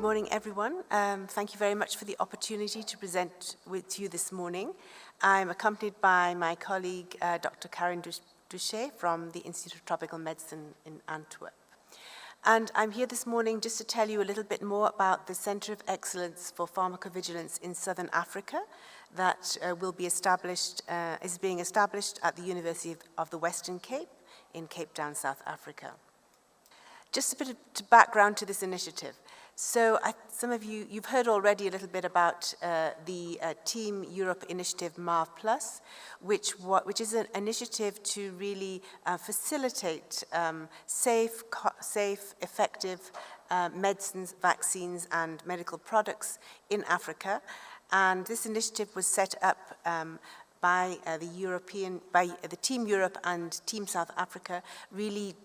morning, everyone. Thank you very much for the opportunity to present with you this morning. I'm accompanied by my colleague, Dr. Karen Duché from the Institute of Tropical Medicine in Antwerp. And I'm here this morning just to tell you a little bit more about the Center of Excellence for Pharmacovigilance in Southern Africa that is being established at the University of the Western Cape in Cape Town, South Africa. Just a bit of background to this initiative. So some of you've heard already a little bit about the Team Europe initiative MAV+, which is an initiative to really facilitate safe, effective medicines, vaccines, and medical products in Africa. And this initiative was set up by the Team Europe and Team South Africa, really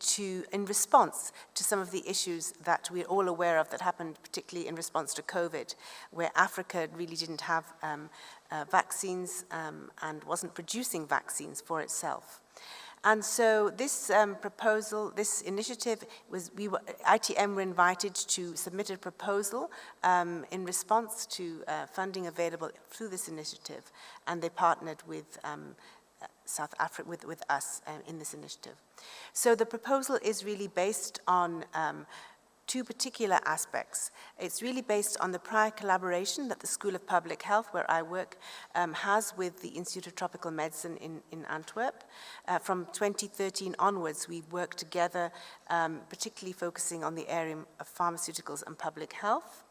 in response to some of the issues that we're all aware of that happened, particularly in response to COVID, where Africa really didn't have vaccines and wasn't producing vaccines for itself. And so this this initiative ITM were invited to submit a proposal in response to funding available through this initiative, and they partnered with South Africa, with us in this initiative. So the proposal is really based on two particular aspects. It's really based on the prior collaboration that the School of Public Health, where I work, has with the Institute of Tropical Medicine in Antwerp. From 2013 onwards, we've worked together, particularly focusing on the area of pharmaceuticals and public health.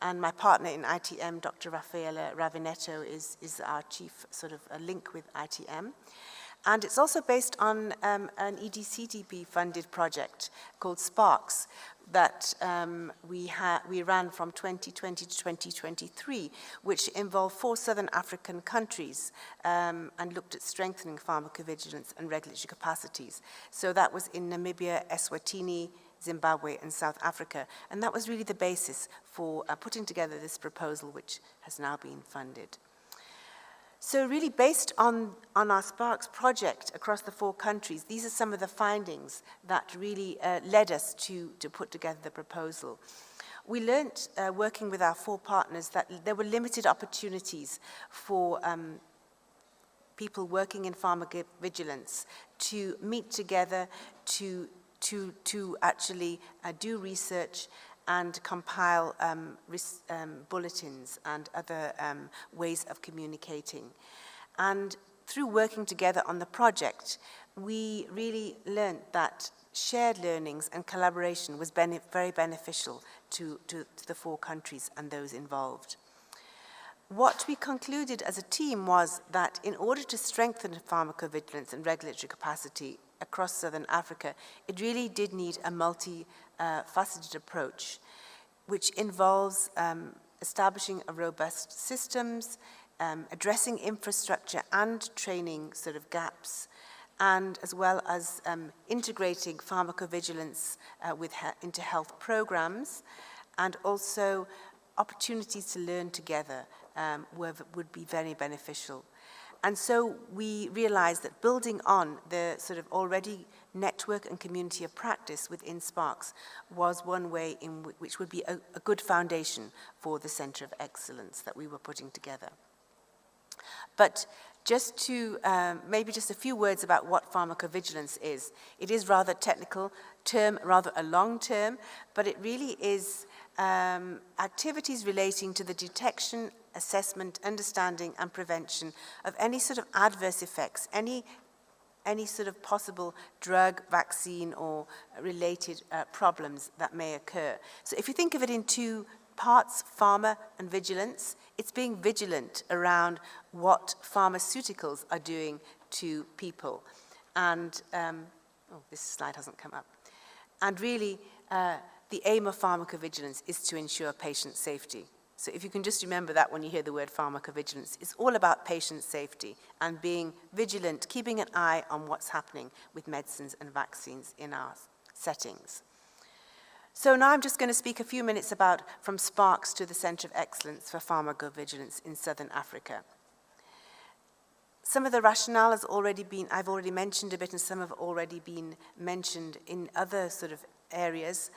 And my partner in ITM, Dr. Raffaella Ravinetto, is our chief sort of link with ITM. And it's also based on an EDCDP-funded project called SPARKS that we ran from 2020 to 2023, which involved 4 Southern African countries and looked at strengthening pharmacovigilance and regulatory capacities. So that was in Namibia, Eswatini, Zimbabwe, and South Africa. And that was really the basis for putting together this proposal, which has now been funded. So really based on our SPARKS project across the 4 countries, these are some of the findings that really led us to put together the proposal. We learned, working with our 4 partners, that there were limited opportunities for people working in pharmacovigilance to meet together, to actually do research and compile bulletins and other ways of communicating. And through working together on the project, we really learned that shared learnings and collaboration was very beneficial to the 4 countries and those involved. What we concluded as a team was that in order to strengthen pharmacovigilance and regulatory capacity across Southern Africa, it really did need a multi-faceted approach, which involves establishing a robust systems, addressing infrastructure and training sort of gaps, and as well as integrating pharmacovigilance into health programs, and also opportunities to learn together would be very beneficial. And so we realized that building on the sort of already network and community of practice within SPARKS was one way in which would be a good foundation for the Center of Excellence that we were putting together. But just to, maybe just a few words about what pharmacovigilance is. It is rather technical term, rather a long term, but it really is activities relating to the detection, assessment, understanding, and prevention of any sort of adverse effects, any sort of possible drug, vaccine, or related problems that may occur. So if you think of it in 2 parts, pharma and vigilance, it's being vigilant around what pharmaceuticals are doing to people. And, oh, this slide hasn't come up. And really, the aim of pharmacovigilance is to ensure patient safety. So if you can just remember that when you hear the word pharmacovigilance, it's all about patient safety and being vigilant, keeping an eye on what's happening with medicines and vaccines in our settings. So now I'm just going to speak a few minutes about from SPARKS to the Center of Excellence for Pharmacovigilance in Southern Africa. Some of the rationale has already been, I've already mentioned a bit, and some have already been mentioned in other sort of areas.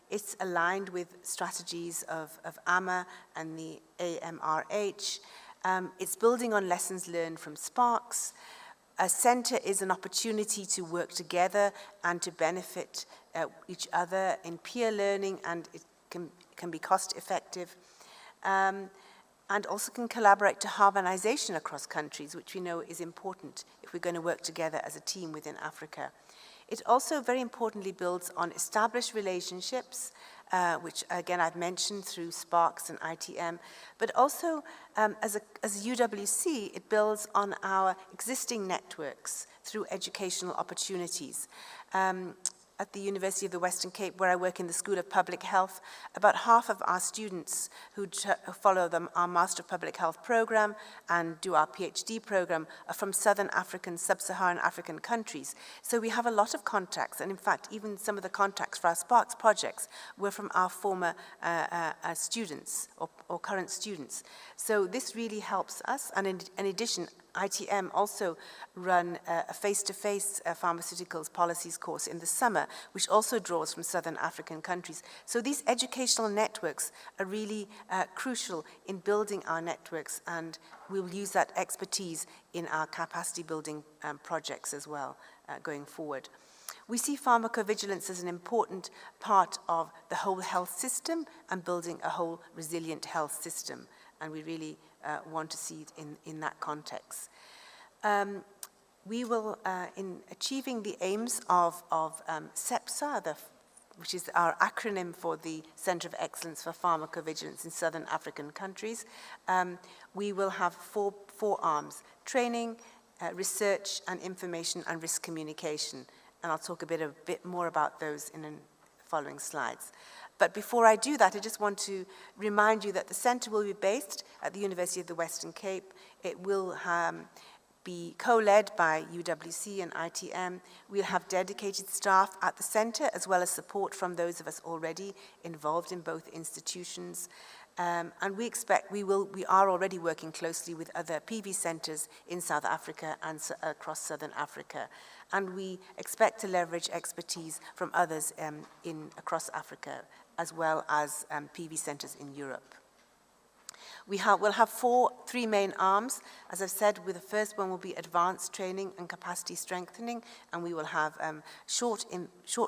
It's aligned with strategies of AMA and the AMRH. It's building on lessons learned from Sparks. A centre is an opportunity to work together and to benefit each other in peer learning, and it can be cost effective. And also can collaborate to harmonization across countries, which we know is important if we're going to work together as a team within Africa. It also very importantly builds on established relationships, which again I've mentioned through Sparks and ITM, but also as UWC, it builds on our existing networks through educational opportunities. At the University of the Western Cape, where I work in the School of Public Health, about half of our students who follow our Master of Public Health program and do our PhD program are from Southern African, Sub-Saharan African countries. So we have a lot of contacts, and in fact, even some of the contacts for our Sparks projects were from our former students or current students. So this really helps us, and in addition, ITM also run a face-to-face pharmaceuticals policies course in the summer, which also draws from Southern African countries. So these educational networks are really crucial in building our networks, and we will use that expertise in our capacity building projects as well going forward. We see pharmacovigilance as an important part of the whole health system and building a whole resilient health system, and we really want to see it in that context. We will, in achieving the aims of CEPSA, which is our acronym for the Centre of Excellence for Pharmacovigilance in Southern African countries, we will have four arms: training, research and information and risk communication. And I'll talk a bit more about those in the following slides. But before I do that, I just want to remind you that the centre will be based at the University of the Western Cape. It will be co-led by UWC and ITM. We'll have dedicated staff at the centre, as well as support from those of us already involved in both institutions. And we are already working closely with other PV centres in South Africa and across Southern Africa. And we expect to leverage expertise from others across Africa, as well as PV centres in Europe. We'll have three main arms. As I've said, the first one will be advanced training and capacity strengthening, and we will have short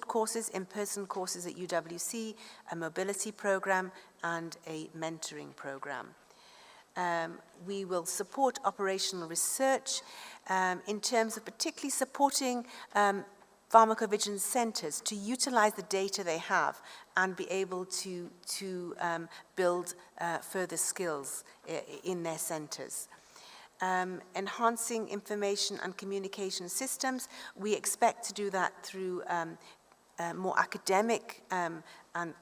courses, in-person courses at UWC, a mobility program, and a mentoring program. We will support operational research in terms of particularly supporting pharmacovigilance centres to utilize the data they have and be able to build further skills in their centres. Enhancing information and communication systems, we expect to do that through more academic and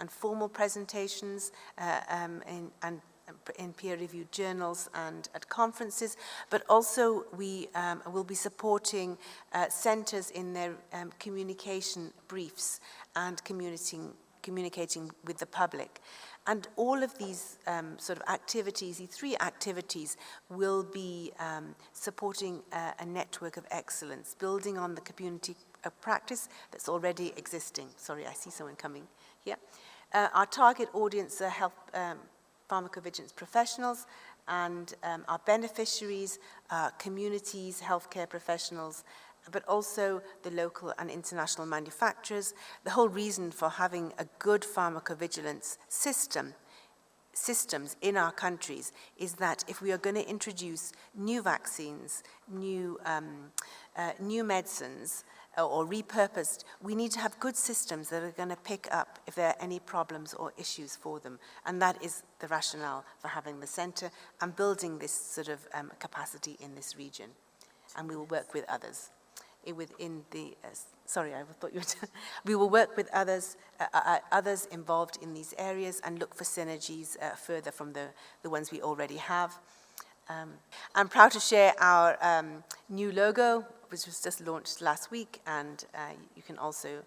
formal presentations in peer-reviewed journals and at conferences, but also we will be supporting centres in their communication briefs and communicating with the public. And all of these sort of activities, these three activities, will be supporting a network of excellence, building on the community of practice that's already existing. Sorry, I see someone coming here. Our target audience are health pharmacovigilance professionals, and our beneficiaries are communities, healthcare professionals, but also the local and international manufacturers. The whole reason for having a good pharmacovigilance systems in our countries is that if we are going to introduce new vaccines, new medicines, or repurposed, we need to have good systems that are going to pick up if there are any problems or issues for them. And that is the rationale for having the centre and building this sort of capacity in this region. And we will work with others. We will work with others involved in these areas and look for synergies further from the ones we already have. I'm proud to share our new logo, which was just launched last week, and you can also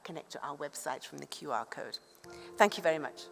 connect to our website from the QR code. Thank you very much.